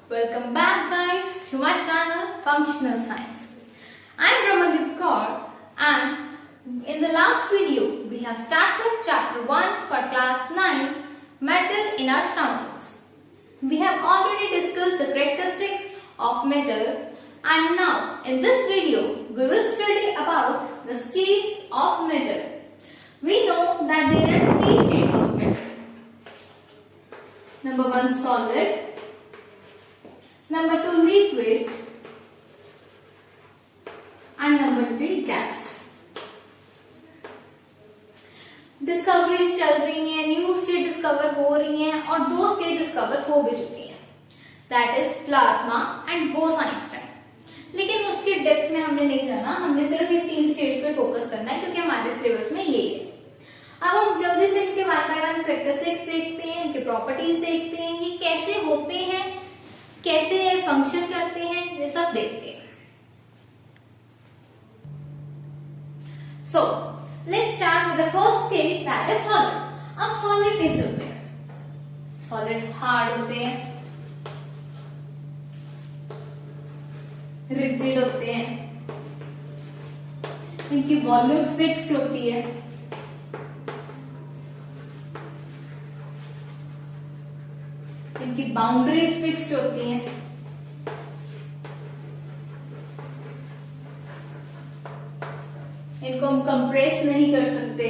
Welcome back guys to my channel Functional Science. I am Ramandeep Kaur and in the last video we have started chapter 1 for class 9 Metal in our surroundings. We have already discussed the characteristics of metal and now in this video we will study about the states of metal. We know that there are 3 states of metal. Number 1 solid, number 2 liquid and number 3 gas. Discoveries चल रही हैं, new state discover हो रही हैं और 2 state discover हो भी चुकी हैं, दैट इज प्लाज्मा एंड बोस-आइंस्टाइन। लेकिन उसकी डेप्थ में हमने नहीं जाना, हमने सिर्फ ये 3 स्टेट्स पे फोकस करना है क्योंकि हमारे सिलेबस में यही है। अब हम जल्दी से इनके वन बाय वन कैरेक्टरिस्टिक्स देखते हैं, इनके प्रॉपर्टीज देखते हैं, ये कैसे होते हैं, कैसे फंक्शन करते हैं, ये सब देखते हैं। So let's start with the first state that is solid. अब सॉलिड कैसे होते हैं? सॉलिड हार्ड होते हैं, रिजिड होते हैं, इनकी वॉल्यूम फिक्स होती है, इनकी बाउंड्रीज फिक्स्ड होती हैं, इनको हम कंप्रेस नहीं कर सकते,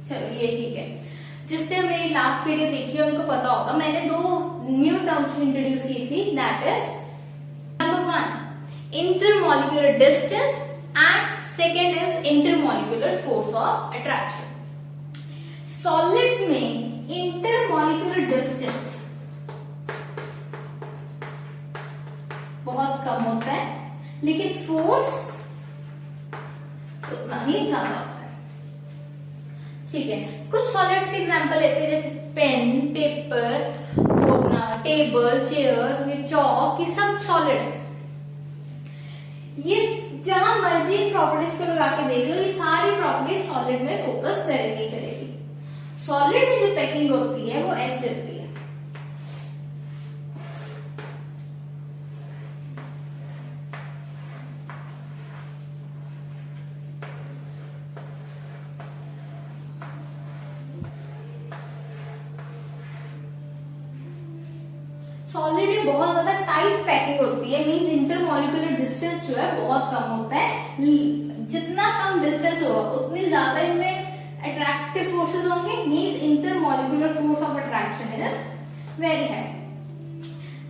चलो ये ठीक है। जिसने मेरी लास्ट वीडियो देखी है उनको पता होगा मैंने 2 न्यू टर्म्स इंट्रोड्यूस की थी, that is number 1 intermolecular distance and second is intermolecular force of attraction. Solids में इंटरमॉलिक्यूलर डिस्टेंस बहुत कम होता है लेकिन फोर्स उतना ही ज्यादा होता है। ठीक है, कुछ सॉलिड्स के एग्जांपल लेते हैं जैसे पेन, पेपर, टेबल, चेयर, ये चौक, ये सब सॉलिड है। ये जहां मर्जी प्रॉपर्टीज को लगा के देख लो, ये सारी प्रॉपर्टीज सॉलिड में फोकस करेगी। सॉलिड में जो पैकिंग होती है वो ऐसे होती है। सॉलिड में बहुत ज्यादा टाइट पैकिंग होती है, मींस इंटरमॉलिक्यूलर डिस्टेंस जो है बहुत कम होता है। जितना कम डिस्टेंस होगा उतनी ज्यादा इनमें अट्रैक्टिव फोर्सेस होंगे, means intermolecular force of attraction is very high.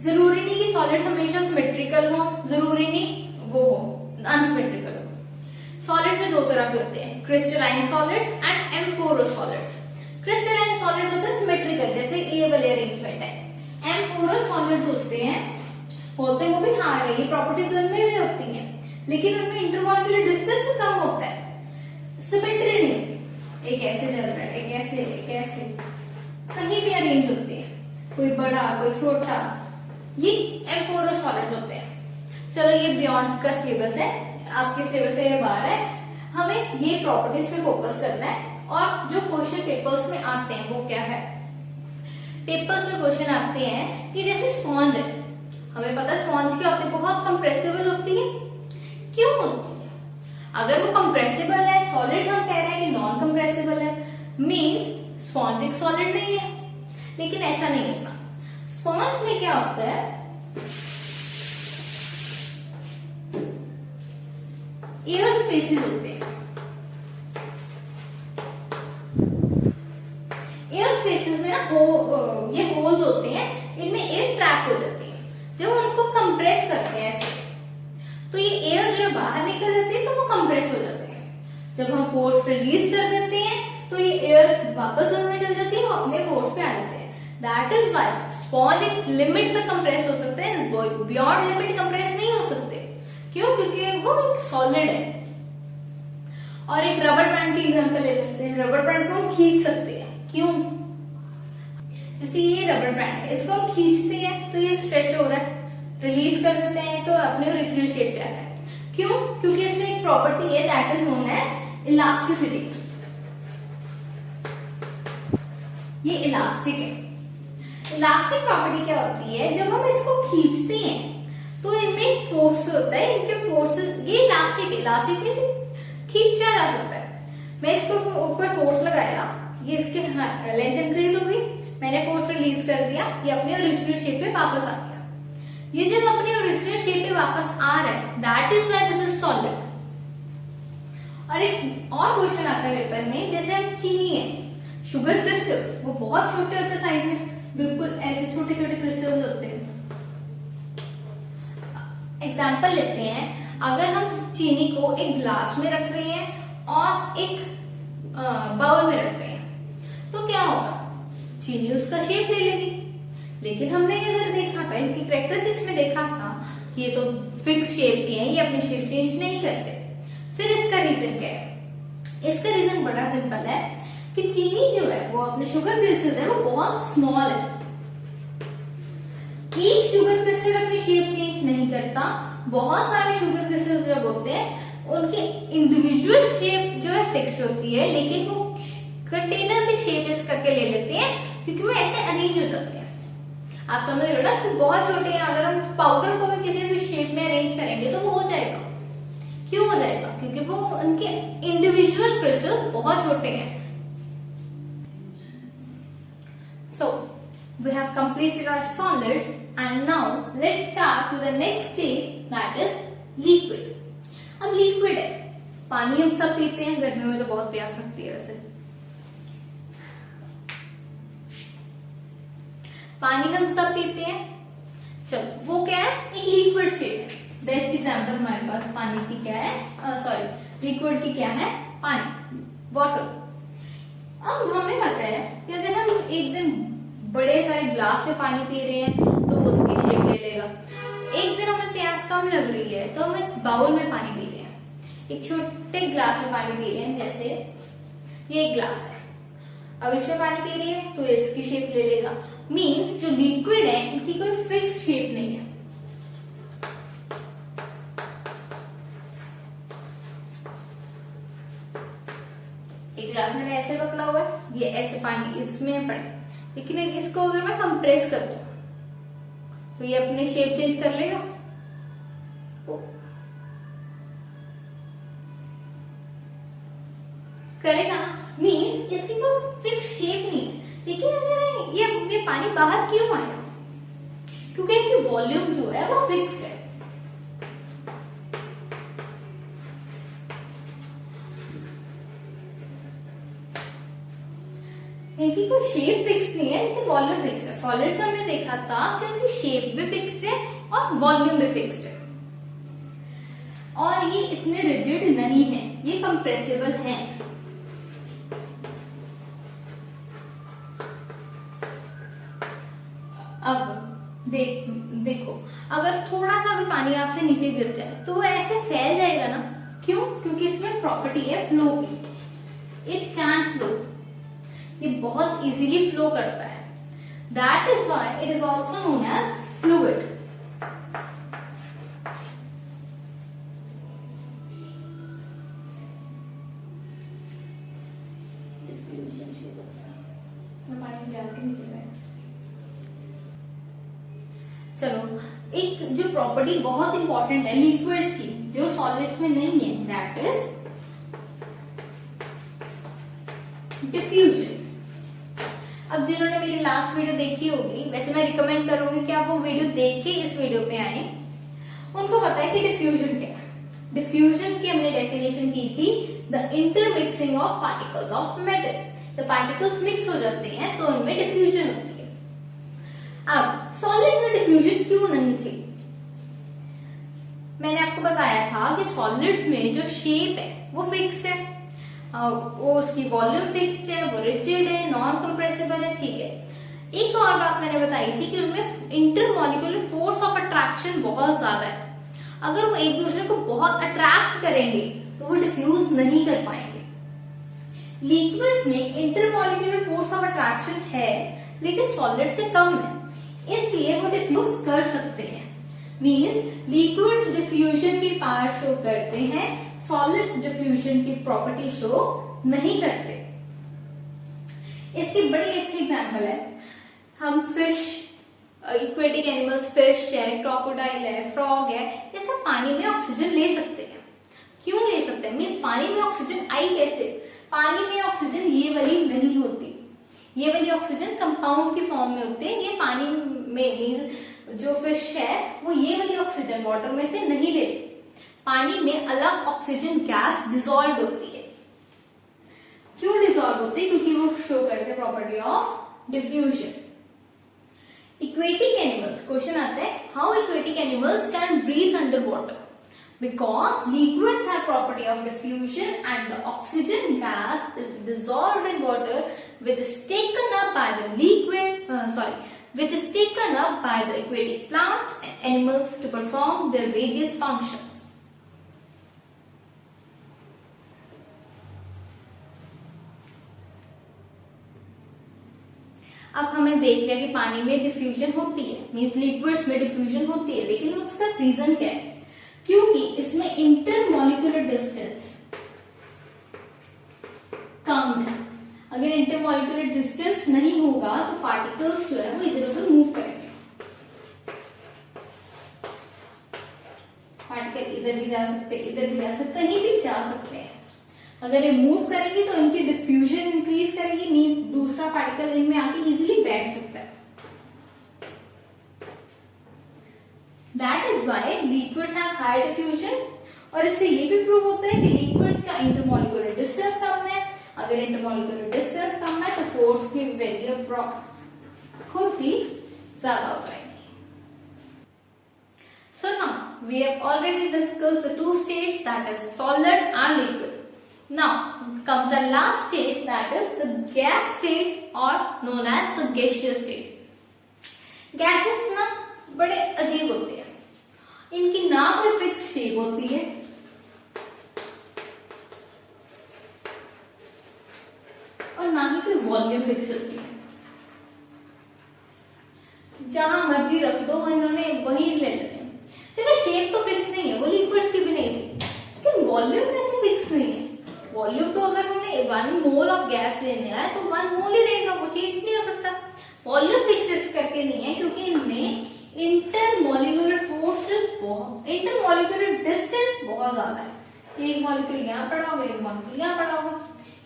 जरूरी नहीं कि सॉलिड्स हमेशा सिमेट्रिकल हो, जरूरी नहीं वो अनसिमेट्रिकल हो। सॉलिड्स में 2 तरह के होते हैं, crystalline solids and amorphous solids. Crystalline solids होते हैं सिमेट्रिकल, जैसे ए वाले अरेंजमेंट है। एम्फोरस सॉलिड्स होते वो भी हार्ड है, ये प्रॉपर्टीज उनमें भी होती हैं लेकिन उनमें इंटरमॉलिक्यूलर डिस्टेंस भी कम होता है, सिमेट्री नहीं होती। एक ऐसे चल रहा है, एक ऐसे कहीं भी अरेंज होते हैं, कोई बड़ा कोई छोटा, ये एम्फोरस सॉलिड्स होते हैं। चलो ये बियॉन्ड का सिलेबस है, आपके सिलेबस से बाहर है, हमें ये प्रॉपर्टीज पे फोकस करना है। और जो क्वेश्चन पेपर्स में आते हैं वो क्या है, पेपर्स में क्वेश्चन आते हैं कि जैसे स्पॉन्ज है, हमें पता है स्पॉन्ज क्या होती है, बहुत कंप्रेसिबल होती है। क्यों होती है? अगर वो कंप्रेसिबल है, सॉलिड हम कह रहे हैं कि नॉन कंप्रेसिबल है, मींस स्पॉन्ज एक सॉलिड नहीं है। लेकिन ऐसा नहीं होता। स्पॉन्ज में क्या होता है, एयर स्पेसेस होते हैं। एयर स्पेसेस में ना ये होल्स होते हैं, इनमें एयर ट्रैप हो जाती है। जब उनको कंप्रेस करते हैं ऐसे, तो ये एयर जो है बाहर निकल जाती है, तो वो कंप्रेस हो जाते हैं। जब हम फोर्स रिलीज कर देते हैं तो ये एयर वापस उनमें चल जाती है, वो अपने फोर्स पे आ जाते हैं। दैट इज व्हाई स्पॉन्ज एक लिमिट तक कंप्रेस हो सकते हैं, बियॉन्ड लिमिट कंप्रेस नहीं हो सकते। क्यों? क्योंकि वो एक सॉलिड है। और एक रबर बैंड की एग्जांपल ले लेते हैं। रबर बैंड को हम खींच सकते हैं, क्यों? जैसे ये रबर बैंड है, इसको हम खींचते हैं तो ये स्ट्रेच हो रहा है, रिलीज कर देते हैं तो अपने ओरिजिनल शेप पे आ रहा है। क्यों? क्योंकि इसमें एक प्रॉपर्टी है that is known as elasticity. ये इलास्टिक है। इलास्टिक प्रॉपर्टी क्या होती है, जब हम इसको खींचते हैं तो इनमें एक फोर्स होता है, इनके फोर्स, ये इलास्टिक में खींचा जा सकता है। मैं इसको ऊपर फोर्स लगाया, ये इसके लेंथ इंक्रीज हो गई, मैंने फोर्स रिलीज कर दिया, ये अपने ओरिजिनल शेप पे वापस आ गया। ये जब अपने ओरिजिनल शेप पे वापस आ रहा है, that is why this is solid. और एक और क्वेश्चन आता है पेपर में, जैसे हम चीनी है, शुगर क्रिस्टल, वो बहुत छोटे होते हैं साइज में, बिल्कुल ऐसे छोटे छोटे क्रिस्टल्स होते हैं। एग्जाम्पल लेते हैं, अगर हम चीनी को एक ग्लास में रख रहे हैं और एक बाउल में रख रहे हैं, तो क्या होगा, चीनी उसका शेप ले लेगी। लेकिन हमने इधर देखा था, इनकी कैरेक्टरिस्टिक्स में देखा था कि ये तो फिक्स शेप के हैं, ये अपनी शेप चेंज नहीं करते। फिर इसका रीजन क्या है? इसका रीजन बड़ा सिंपल है कि चीनी जो है वो अपने शुगर क्रिस्टल है वो बहुत स्मॉल है। एक शुगर क्रिस्टल अपनी शेप चेंज नहीं करता, बहुत सारे शुगर क्रिस्टल्स जब होते हैं उनके इंडिविजुअल शेप जो है फिक्स होती है, लेकिन वो कंटेनर की शेप इस करके ले लेते हैं क्योंकि वो ऐसे अरेंज हो जाते हैं। आप समझ रहे हो ना कि बहुत छोटे हैं, अगर हम पाउडर को भी किसी भी शेप में अरेंज करेंगे तो वो हो जाएगा। क्यों हो जाएगा? क्योंकि वो उनके इंडिविजुअल क्रिस्टल्स बहुत छोटे हैं। So we have completed our solids and now let's start to the next stage, that is liquid. अब लिक्विड है, पानी हम सब पीते हैं, गर्मियों में तो बहुत प्यास लगती है वैसे। पानी हम सब पीते हैं, चलो वो क्या है, एक लिक्विड स्टेट है। बेस्ट एग्जांपल हमारे पास पानी की क्या है, लिक्विड की क्या है, पानी, वाटर। अब हमें पता है कि अगर हम एक दिन बड़े सारे ग्लास में पानी पी रहे हैं तो वो उसकी शेप ले लेगा। एक दिन हमें प्यास कम लग रही है तो हम एक बाउल में पानी पी रहे हैं, एक छोटे ग्लास में पानी पी रहे हैं, जैसे ये एक ग्लास है, अब इसमें पानी पी रही है तो इसकी शेप ले लेगा। मीन्स जो लिक्विड है इनकी कोई फिक्स शेप नहीं है। एक ग्लास मैंने ऐसे पकड़ा हुआ है, ये ऐसे पानी इसमें पड़े, लेकिन इसको अगर मैं कंप्रेस कर दूं तो ये अपनी शेप चेंज कर लेगा। करेगा ना, मीन्स इसकी कोई फिक्स शेप नहीं है। लेकिन अगर ये पानी बाहर क्यों आया? क्योंकि इसकी वॉल्यूम जो है वो फिक्स है। इनकी कोई शेप फिक्स नहीं है, लेकिन वॉल्यूम फिक्स है। सॉलिड्स में हमने देखा था कि उनकी शेप भी फिक्स है और वॉल्यूम भी फिक्स है, और ये इतने रिजिड नहीं है, ये कंप्रेसिबल हैं। अब देखो, अगर थोड़ा सा भी पानी आपसे नीचे गिर जाए तो वो ऐसे फैल जाएगा ना। क्यों? क्योंकि इसमें प्रॉपर्टी है फ्लो की, इट कैन फ्लो, ये बहुत इजीली फ्लो करता है। That is why it is also known as fluid. चलो, एक जो प्रॉपर्टी बहुत इंपॉर्टेंट है लिक्विड्स की, जो सॉलिड्स में नहीं है, दैट इज डिफ्यूजन। अब जिन्होंने मेरी लास्ट वीडियो देखी होगी, वैसे मैं रिकमेंड करूंगी कि आप वो वीडियो देख के इस वीडियो पे आए, उनको पता है कि डिफ्यूजन क्या है। डिफ्यूजन की हमने डेफिनेशन की थी, the intermixing of particles of metal. जब पार्टिकल्स मिक्स हो जाते हैं तो उनमें डिफ्यूजन होती है। अब सॉलिड्स में डिफ्यूजन क्यों नहीं थी? मैंने आपको बताया था कि सॉलिड्स में जो शेप है वो फिक्स्ड है, वो उसकी वॉल्यूम फिक्स्ड है, वो रिजिड है, नॉन कंप्रेसिबल है, ठीक है। एक और बात मैंने बताई थी कि उनमें इंटरमॉलिक्यूलर फोर्स ऑफ अट्रैक्शन बहुत ज्यादा है। अगर वो एक दूसरे को बहुत अट्रैक्ट करेंगे तो वो डिफ्यूज नहीं कर पाएंगे। लिक्विड्स में इंटरमॉलिक्यूलर फोर्स ऑफ अट्रैक्शन है, लेकिन सॉलिड से कम है, इसलिए वो डिफ्यूज कर सकते हैं। मींस लिक्विड्स डिफ्यूजन की पावर शो करते हैं, सॉलिड्स डिफ्यूजन की प्रॉपर्टी शो नहीं करते। इसकी बड़ी अच्छी एग्जांपल है, हम फिश, इक्वेटिक एनिमल्स, फिश है, क्रोकोडाइल है, फ्रॉग है, ये सब पानी में ऑक्सीजन ले सकते हैं। क्यों ले सकते हैं? मीन्स पानी में ऑक्सीजन आई कैसे? पानी में ऑक्सीजन ये वाली नहीं होती, ये वाली ऑक्सीजन कंपाउंड की फॉर्म में होती है। ये पानी में मीन्स जो फिश है वो ये वाली ऑक्सीजन वाटर में से नहीं लेती, पानी में अलग ऑक्सीजन गैस डिसॉल्व होती है। क्यों डिसॉल्व होती है? क्योंकि वो शो करते हैं property of diffusion. Aquatic animals, question आता है how aquatic animals can breathe under water, because liquids have property of diffusion and the oxygen gas is dissolved in water which is taken up by the which is taken up by the aquatic plants and animals to perform their various functions. अब हमें देख लिया कि पानी में diffusion होती है, means liquids में डिफ्यूजन होती है, लेकिन उसका रीजन क्या है? क्योंकि इसमें इंटरमॉलिक्यूलर डिस्टेंस कम है। अगर इंटरमॉलिक्यूलर डिस्टेंस नहीं होगा तो पार्टिकल्स जो है वो इधर उधर मूव करेंगे, पार्टिकल इधर भी जा सकते, इधर भी जा सकते, कहीं भी जा सकते हैं। अगर ये मूव करेंगे तो इनकी डिफ्यूजन इंक्रीज करेगी, मीन्स दूसरा पार्टिकल इनमें आके इजीली बैठ सकता है। That is why liquids have high diffusion, और इससे ये भी प्रूव होता है कि लिक्विड्स का इंटरमॉलिक्यूलर डिस्टेंस कम है। अगर इंटरमॉलिक्यूलर डिस्टेंस कम है तो फोर्स की वैल्यू खुद ही ज्यादा हो जाएगी। So now we have already discussed the two states, that is solid and liquid. Now comes the last state, that is the gas state or known as the gaseous state. Gases ना बड़े अजीब होते हैं, इनकी ना कोई fix shape होती है और ना ही कोई वॉल्यूम फिक्स होती है। जहां मर्जी रख दो इन्होंने वही ले लेते हैं। चलो शेप तो फिक्स नहीं है, वो लिक्विड्स की भी नहीं थी, लेकिन वॉल्यूम कैसे फिक्स नहीं है? वॉल्यूम तो अगर हमने 1 मोल ऑफ गैस लेने आए तो 1 मोल ही रहेगा, वो चेंज नहीं हो सकता। वॉल्यूम फिक्स इस करके नहीं है क्योंकि इनमें इंटरमॉलिक्यूलर फोर्सेस इंटरमॉलिक्यूलर डिस्टेंस बहुत ज्यादा है। एक मॉलिक्यूल यहाँ पड़ा होगा, एक मॉलिक्यूल यहाँ पड़ा होगा,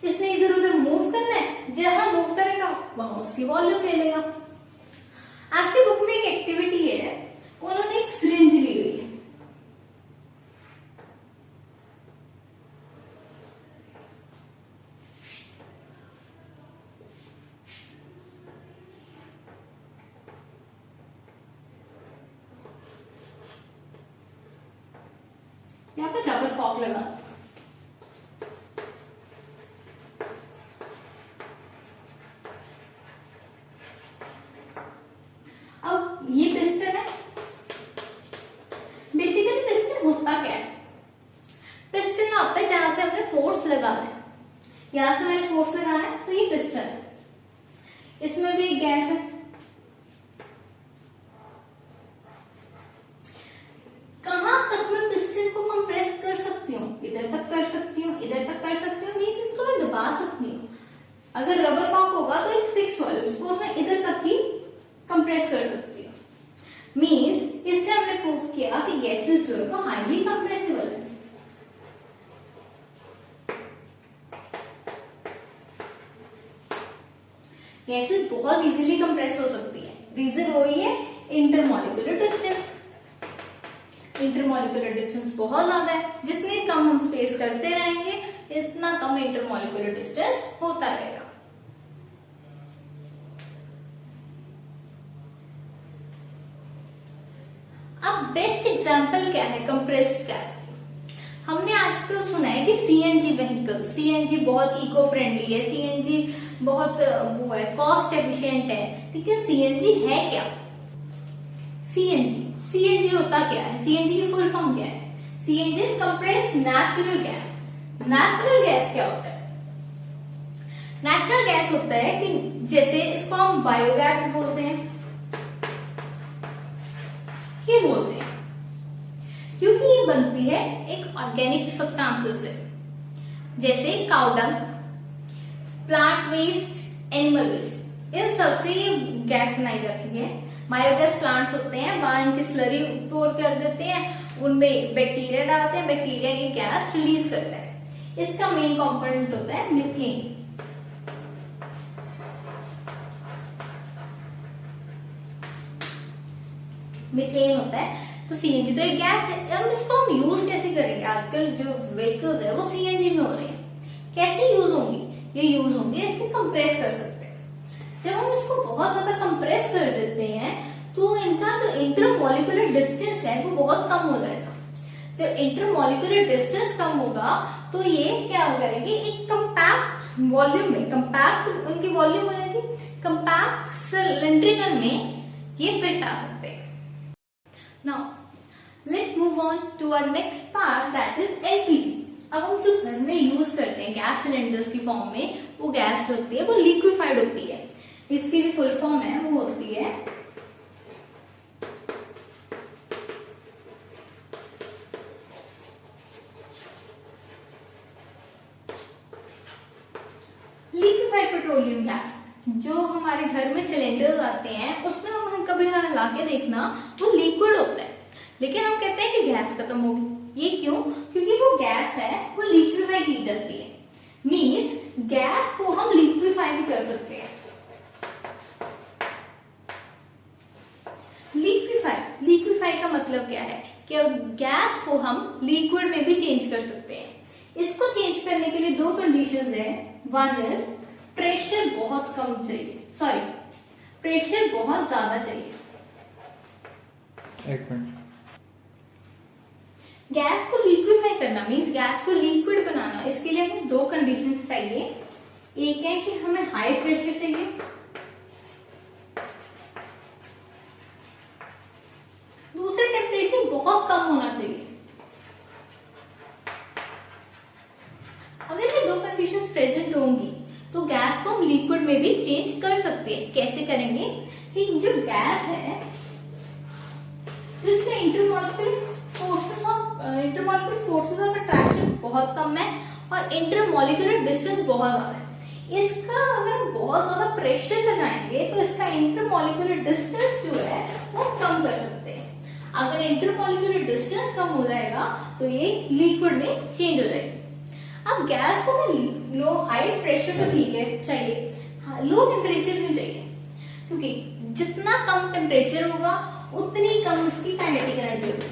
इसने इधर उधर मूव करना है, जहां मूव करेगा वहां उसकी वॉल्यूम ले लेगा। आपकी बुक में एक एक्टिविटी है, उन्होंने एक सिरिंज ली हुई है, यहाँ पर रबर कॉक लगा। अब ये पिस्टन है, बेसिकली पिस्टन होता क्या है? पिस्टन होता है जहां से हमने फोर्स लगाना है, यहां से मैंने फोर्स लगाना है तो ये पिस्टन है। इसमें भी गैस है, इधर तक कर सकती हूँ, इधर तक कर सकती हूँ, मीन्स इसको मैं दबा सकती हूँ। अगर रबर कॉक होगा तो एक फिक्स वॉल्यूम, उसको मैं इधर तक ही कंप्रेस कर सकती हूँ। मीन्स इससे हमने प्रूव किया कि गैसेस जो है वो हाईली कंप्रेसिबल है। गैसेस बहुत इजीली कंप्रेस हो सकती है, रीजन वही है इंटरमॉलिक्यूलर डिस्टेंस। इंटरमॉलिक्यूलर डिस्टेंस बहुत ज्यादा है, जितनी कम हम स्पेस करते रहेंगे इतना कम इंटरमॉलिक्यूलर डिस्टेंस होता रहेगा। अब बेस्ट एग्जांपल क्या है कंप्रेस्ड गैस की? हमने आजकल सुना है कि सीएनजी व्हीकल, सीएनजी बहुत इको फ्रेंडली है, सीएनजी बहुत वो है, कॉस्ट एफिशिएंट है, लेकिन सीएनजी है क्या? सीएनजी होता क्या है? सीएनजी की फुल फॉर्म क्या है? CNG is compressed natural gas. Natural gas क्या होता है? नेचुरल गैस होता है कि जैसे इसको हम बायोगैस बोलते हैं, क्यों बोलते हैं? क्योंकि ये बनती है एक ऑर्गेनिक सब्सटेंसेस से, जैसे cow dung, plant waste, animal waste, इन सबसे ये गैस बनाई जाती है। बायोगैस प्लांट्स होते हैं, वहां इनकी स्लरी स्टोर कर देते हैं, उनमें बैक्टीरिया डालते हैं, बैक्टीरिया ये गैस रिलीज करता है। इसका मेन कंपोनेंट होता है मीथेन। मीथेन होता है, तो सीएनजी तो एक गैस है। अब इसको हम यूज कैसे करेंगे? आजकल जो व्हीकल्स है वो सीएनजी में हो रहे हैं। कैसे यूज होंगी? ये यूज होंगे इसको कंप्रेस कर सकते हैं। जब हम इसको बहुत ज्यादा कंप्रेस कर देते हैं तो इनका जो इंटरमॉलिक्यूलर डिस्टेंस है वो बहुत कम हो जाएगा। जब इंटरमॉलिक्यूलर डिस्टेंस कम होगा तो ये क्या करेंगे, एक कंपैक्ट वॉल्यूम में, कंपैक्ट उनकी वॉल्यूम हो जाएगी, कंपैक्ट सिलेंड्रिकल में ये फिट आ सकते हैं। Now let's move on to our next part, that is LPG. अब हम जो घर में यूज करते हैं गैस सिलेंडर्स की फॉर्म में, वो गैस होती है वो लिक्विफाइड होती है। इसकी जो फुल फॉर्म है वो होती है लिक्विफाइड पेट्रोलियम गैस। जो हमारे घर में सिलेंडर्स आते हैं उसमें हम कभी लाके देखना वो लिक्विड होता है, लेकिन हम कहते हैं कि गैस खत्म हो गई। ये क्यों? क्योंकि वो गैस है वो लिक्विफाई की जाती है। मींस गैस को हम लिक्विफाई भी कर सकते हैं। लिक्विफाई का मतलब क्या है कि अब गैस को हम लिक्विड में भी चेंज कर सकते हैं। इसको चेंज करने के लिए दो कंडीशंस है। वन इज प्रेशर बहुत कम चाहिए, सॉरी प्रेशर बहुत ज्यादा चाहिए। एक मिनट, गैस को लिक्विफाई करना मीन्स गैस को लिक्विड बनाना, इसके लिए हमें दो कंडीशंस चाहिए। एक है कि हमें हाई प्रेशर चाहिए, दूसरा टेम्परेचर बहुत कम होना चाहिए। अगर ये दो कंडीशंस प्रेजेंट होंगी तो गैस को हम लिक्विड में भी चेंज कर सकते हैं। कैसे करेंगे कि जो गैस है जिसका इंटरमॉलिक्यूलर फोर्सेस ऑफ अट्रैक्शन बहुत कम है और इंटरमॉलिक्यूलर डिस्टेंस बहुत ज्यादा है, इसका अगर बहुत ज्यादा प्रेशर लगाएंगे तो इसका इंटरमॉलिक्यूलर डिस्टेंस जो है वो कम कर सकते हैं। अगर इंटरमॉलिक्यूलर डिस्टेंस कम हो जाएगा तो ये लिक्विड में चेंज हो जाएगी। अब गैस को लो हाई प्रेशर तो ठीक है चाहिए, लो टेम्परेचर में चाहिए, क्योंकि जितना कम टेम्परेचर होगा उतनी कम इसकी काइनेटिक एनर्जी होगी।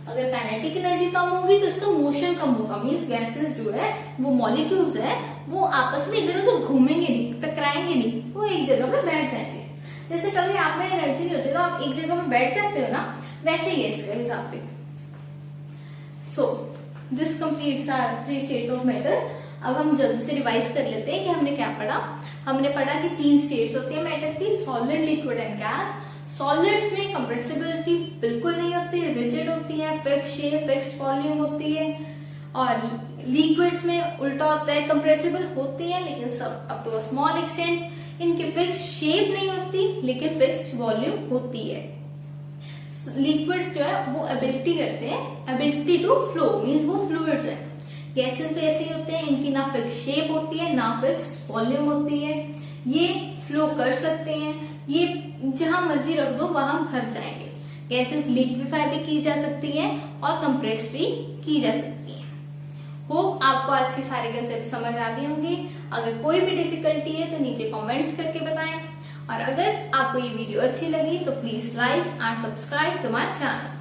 अगर काइनेटिक एनर्जी कम होगी तो इसका मोशन कम होगा, मीन्स गैसेस जो है वो मॉलिक्यूल्स है वो आपस में इधर उधर घूमेंगे नहीं, टकराएंगे नहीं, वो एक जगह पे बैठ जाएंगे। जैसे कभी आप में एनर्जी नहीं होती तो आप एक जगह पे बैठ जाते हो ना, वैसे ही है इसका हिसाब पे। So this completes our 3 states of matter. अब हम जल्दी से रिवाइज कर लेते हैं कि हमने क्या पढ़ा। हमने पढ़ा कि 3 स्टेट्स होती है मैटर की, solid, liquid and gas. Solids में कंप्रेसिबिलिटी बिल्कुल नहीं होती, रिजिड होती है, फिक्स शेप, फिक्स्ड वॉल्यूम होती है। और लिक्विड्स में उल्टा होता है, कंप्रेसिबल होती है लेकिन सब up to a small extent. इनकी फिक्स्ड शेप नहीं होती लेकिन फिक्स्ड वॉल्यूम होती है। लिक्विड जो है वो एबिलिटी करते हैं, एबिलिटी टू फ्लो मीन्स वो फ्लूइड्स है। गैसेस भी ऐसे ही होते हैं, इनकी ना फिक्स शेप होती है ना फिक्स वॉल्यूम होती है, ये फ्लो कर सकते हैं, ये जहां मर्जी रख दो वहां भर जाएंगे। गैसेस लिक्विफाई भी की जा सकती है और कंप्रेस भी की जा सकती है। होप आपको आज की सारे कंसेप्ट समझ आ गए होंगे। अगर कोई भी डिफिकल्टी है तो नीचे कमेंट करके बताएं, और अगर आपको ये वीडियो अच्छी लगी तो please like and subscribe to my channel.